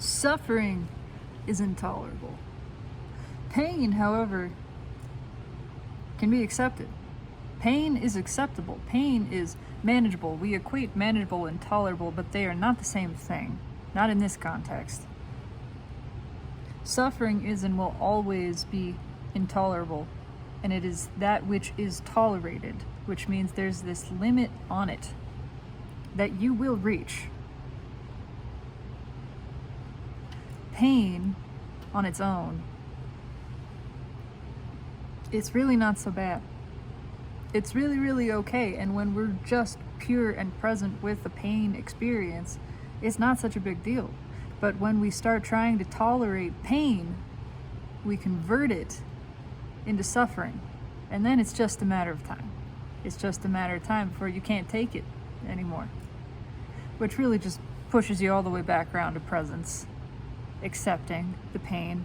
Suffering is intolerable. Pain, however, can be accepted. Pain is acceptable. Pain is manageable. We equate manageable and tolerable, but they are not the same thing. Not in this context. Suffering is and will always be intolerable, and it is that which is tolerated, which means there's this limit on it that you will reach. Pain on its own, it's really not so bad. It's really, really okay. And when we're just pure and present with the pain experience, it's not such a big deal. But when we start trying to tolerate pain, we convert it into suffering. And then it's just a matter of time. It's just a matter of time before you can't take it anymore. Which really just pushes you all the way back around to presence, accepting the pain.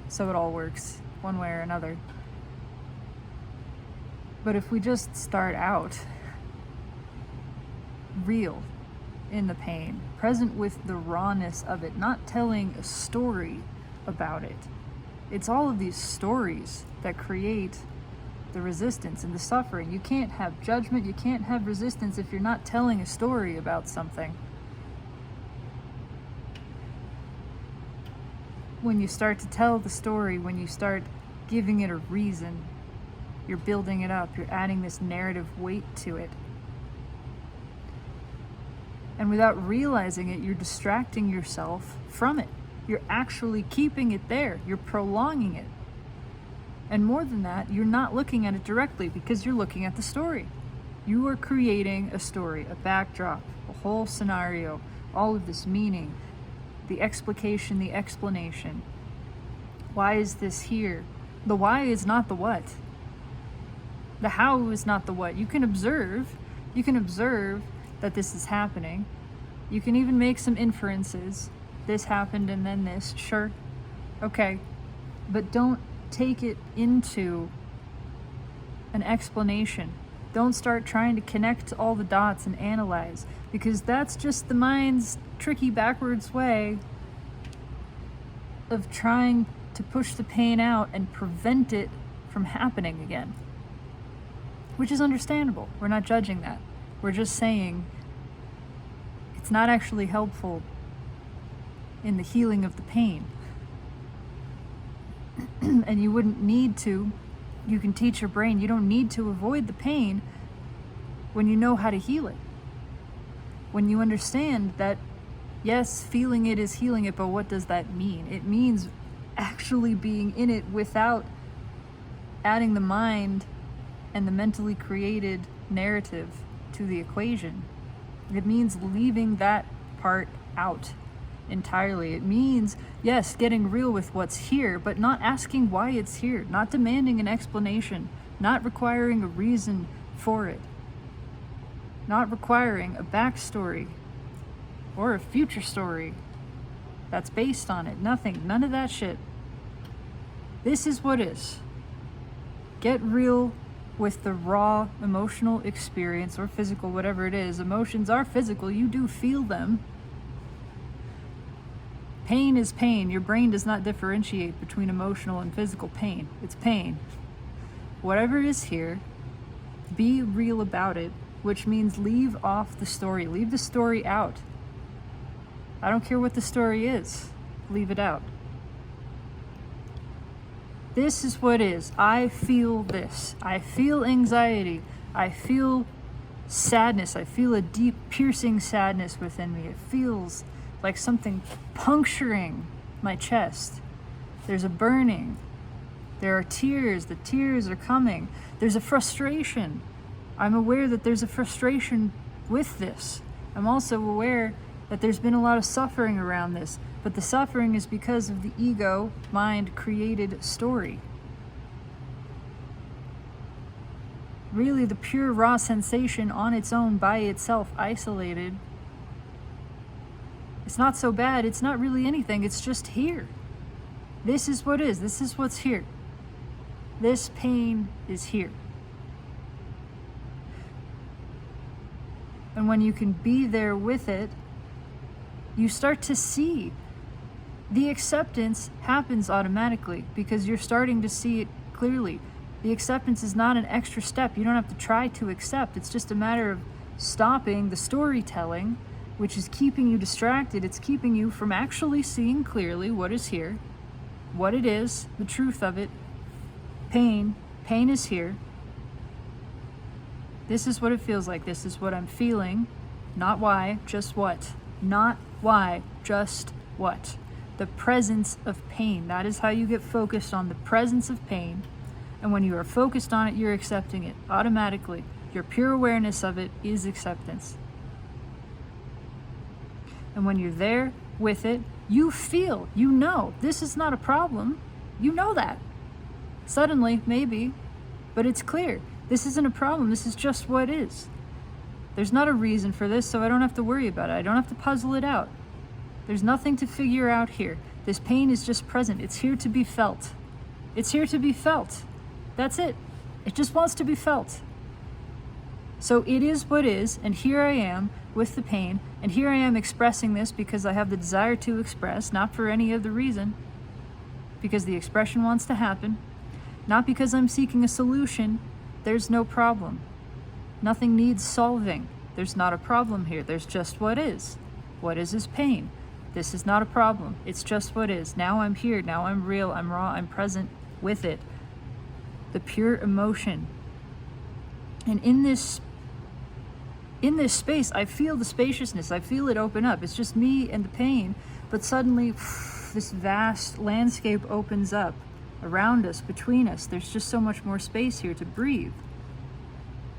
So it all works one way or another. But if we just start out real in the pain, present with the rawness of it, not telling a story about it. It's all of these stories that create the resistance and the suffering. You can't have judgment, you can't have resistance if you're not telling a story about something. When you start to tell the story, when you start giving it a reason, you're building it up, you're adding this narrative weight to it. And without realizing it, you're distracting yourself from it. You're actually keeping it there. You're prolonging it. And more than that, you're not looking at it directly because you're looking at the story. You are creating a story, a backdrop, a whole scenario, all of this meaning, the explication, the explanation. Why is this here? The why is not the what. The how is not the what. You can observe that this is happening. You can even make some inferences. This happened and then this, sure, okay. But don't take it into an explanation. Don't start trying to connect all the dots and analyze, because that's just the mind's tricky backwards way of trying to push the pain out and prevent it from happening again. Which is understandable. We're not judging that. We're just saying it's not actually helpful in the healing of the pain. And you wouldn't need to. You can teach your brain. You don't need to avoid the pain when you know how to heal it. When you understand that, yes, feeling it is healing it, but what does that mean? It means actually being in it without adding the mind and the mentally created narrative to the equation. It means leaving that part out entirely. It means, yes, getting real with what's here, but not asking why it's here, not demanding an explanation, not requiring a reason for it, not requiring a backstory or a future story that's based on it. Nothing, none of that shit. This is what is. Get real with the raw emotional experience, or physical, whatever it is. Emotions are physical, you do feel them. Pain is pain. Your brain does not differentiate between emotional and physical pain. It's pain. Whatever is here, be real about it, which means leave off the story. Leave the story out. I don't care what the story is. Leave it out. This is what is. I feel this. I feel anxiety. I feel sadness. I feel a deep, piercing sadness within me. It feels like something puncturing my chest. There's a burning. There are tears. The tears are coming. There's a frustration. I'm aware that there's a frustration with this. I'm also aware that there's been a lot of suffering around this, but the suffering is because of the ego, mind created story. Really, the pure raw sensation on its own, by itself, isolated, it's not so bad. It's not really anything. It's just here. This is what is. This is what's here. This pain is here. And when you can be there with it, You start to see. The acceptance happens automatically because you're starting to see it clearly. The acceptance is not an extra step. You don't have to try to accept. It's just a matter of stopping the storytelling, which is keeping you distracted. It's keeping you from actually seeing clearly what is here, what it is, the truth of it. Pain is here. This is what it feels like. This is what I'm feeling. Not why, just what. Not why, just what. The presence of pain. That is how you get focused on the presence of pain. And when you are focused on it, you're accepting it automatically. Your pure awareness of it is acceptance. And when you're there with it, you feel, you know, this is not a problem. You know that. Suddenly, maybe, but it's clear. This isn't a problem. This is just what is. There's not a reason for this, so I don't have to worry about it. I don't have to puzzle it out. There's nothing to figure out here. This pain is just present. It's here to be felt. It's here to be felt. That's it. It just wants to be felt. So it is what is, and here I am with the pain, and here I am expressing this because I have the desire to express, not for any other reason, because the expression wants to happen, not because I'm seeking a solution. There's no problem. Nothing needs solving. There's not a problem here. There's just what is. What is pain. This is not a problem. It's just what is. Now I'm here. Now I'm real. I'm raw. I'm present with it. The pure emotion. And in this space, I feel the spaciousness. I feel it open up. It's just me and the pain. But suddenly, this vast landscape opens up around us, between us. There's just so much more space here to breathe.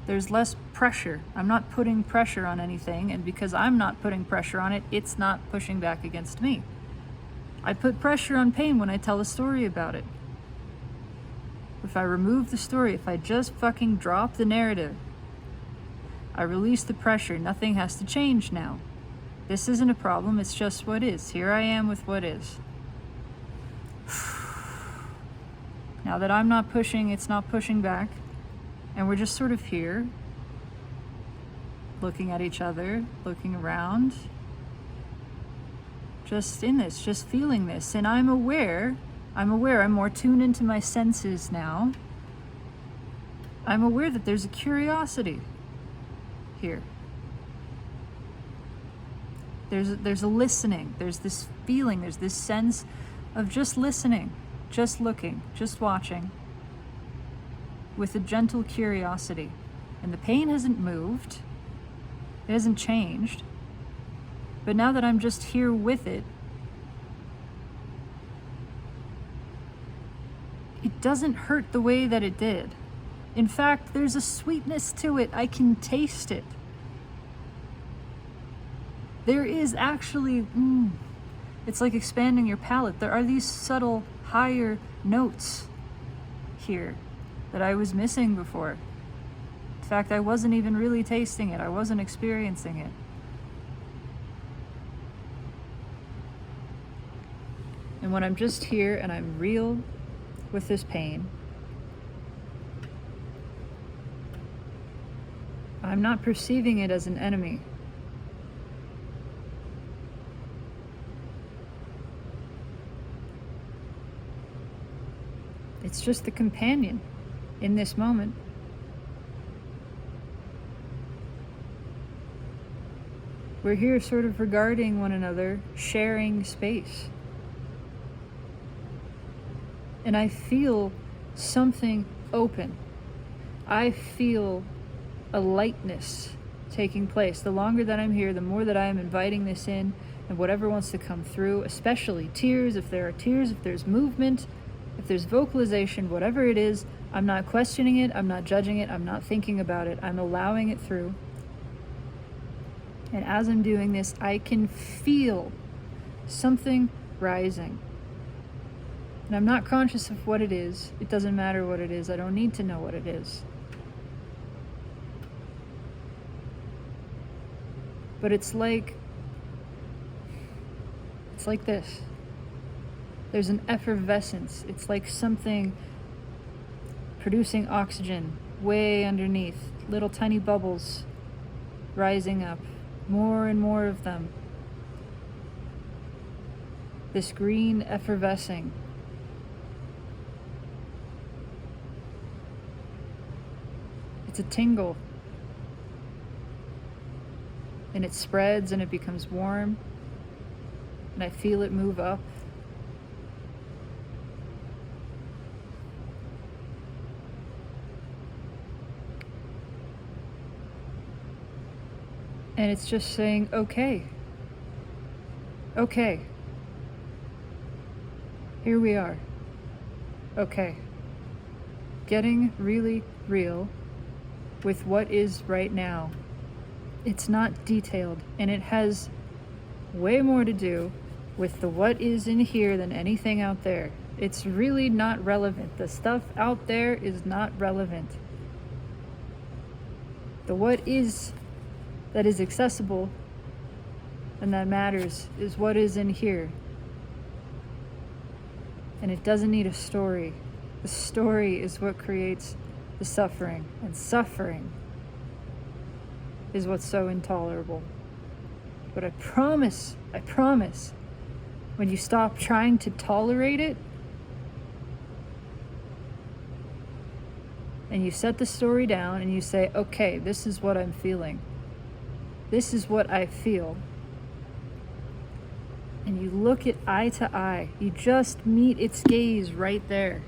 There's less pressure. I'm not putting pressure on anything, and because I'm not putting pressure on it, it's not pushing back against me. I put pressure on pain when I tell a story about it. If I remove the story, if I just fucking drop the narrative, I release the pressure. Nothing has to change now. This isn't a problem. It's just what is. Here I am with what is. Now that I'm not pushing, it's not pushing back. And we're just sort of here, looking at each other, looking around, just in this, just feeling this. And I'm aware, I'm more tuned into my senses now. I'm aware that there's a curiosity here. There's a listening, there's this feeling, there's this sense of just listening, just looking, just watching, with a gentle curiosity. And the pain hasn't moved, it hasn't changed, but now that I'm just here with it, it doesn't hurt the way that it did. In fact, there's a sweetness to it. I can taste it. There is actually, it's like expanding your palate. There are these subtle, higher notes here that I was missing before. In fact, I wasn't even really tasting it. I wasn't experiencing it. And when I'm just here and I'm real with this pain, I'm not perceiving it as an enemy. It's just the companion in this moment. We're here sort of regarding one another, sharing space. And I feel something open. I feel a lightness taking place. The longer that I'm here, the more that I am inviting this in, and whatever wants to come through, especially tears, if there are tears, if there's movement, if there's vocalization, whatever it is, I'm not questioning it, I'm not judging it, I'm not thinking about it, I'm allowing it through. And as I'm doing this, I can feel something rising. And I'm not conscious of what it is. It doesn't matter what it is. I don't need to know what it is. But it's like this. There's an effervescence. It's like something producing oxygen way underneath. Little tiny bubbles rising up. More and more of them. this green effervescing. It's a tingle. And it spreads and it becomes warm. And I feel it move up. And it's just saying, okay. Okay. Here we are. Okay. Getting really real with what is right now. It's not detailed, and it has way more to do with the what is in here than anything out there. It's really not relevant. The stuff out there is not relevant. The what is that is accessible and that matters is what is in here. And it doesn't need a story. The story is what creates the suffering, and suffering is what's so intolerable. But I promise, when you stop trying to tolerate it, and you set the story down and you say, okay, this is what I'm feeling. This is what I feel. And you look it eye to eye. You just meet its gaze right there.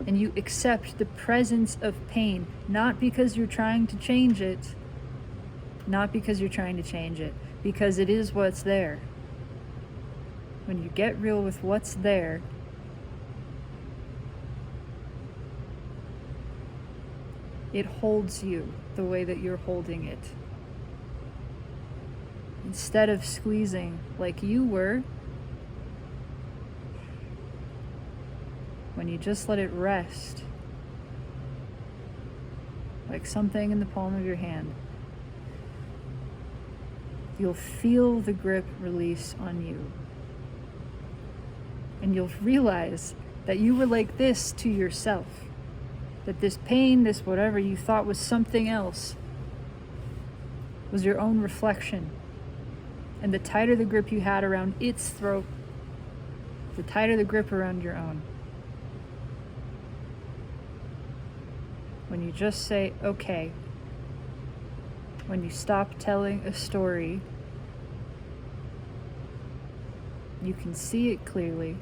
And you accept the presence of pain, not because you're trying to change it, because it is what's there. When you get real with what's there, it holds you the way that you're holding it. Instead of squeezing like you were, when you just let it rest, like something in the palm of your hand, you'll feel the grip release on you. And you'll realize that you were like this to yourself. That this pain, this whatever you thought was something else, was your own reflection. And the tighter the grip you had around its throat, the tighter the grip around your own. When you just say, okay, when you stop telling a story, you can see it clearly.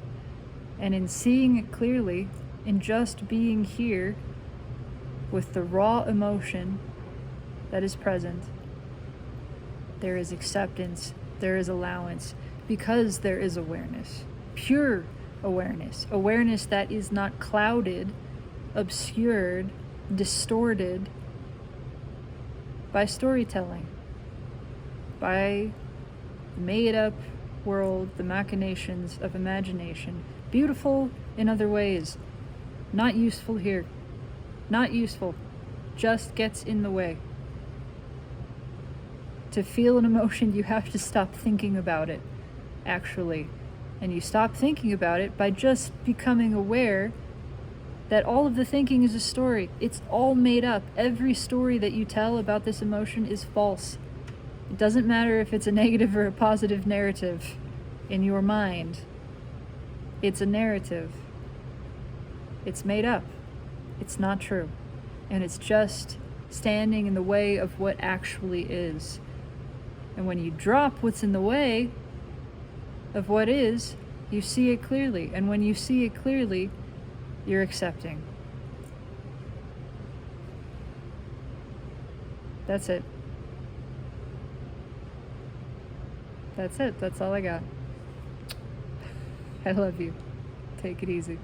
And in seeing it clearly, in just being here with the raw emotion that is present, there is acceptance, there is allowance, because there is awareness, pure awareness, awareness that is not clouded, obscured, distorted by storytelling, by the made-up world, the machinations of imagination, beautiful in other ways, not useful here, not useful, just gets in the way. To feel an emotion, you have to stop thinking about it, actually. And you stop thinking about it by just becoming aware that all of the thinking is a story. It's all made up. Every story that you tell about this emotion is false. It doesn't matter if it's a negative or a positive narrative in your mind. It's a narrative. It's made up. It's not true. And it's just standing in the way of what actually is. And when you drop what's in the way of what is, you see it clearly. And when you see it clearly, you're accepting. That's it. That's it. That's all I got. I love you. Take it easy.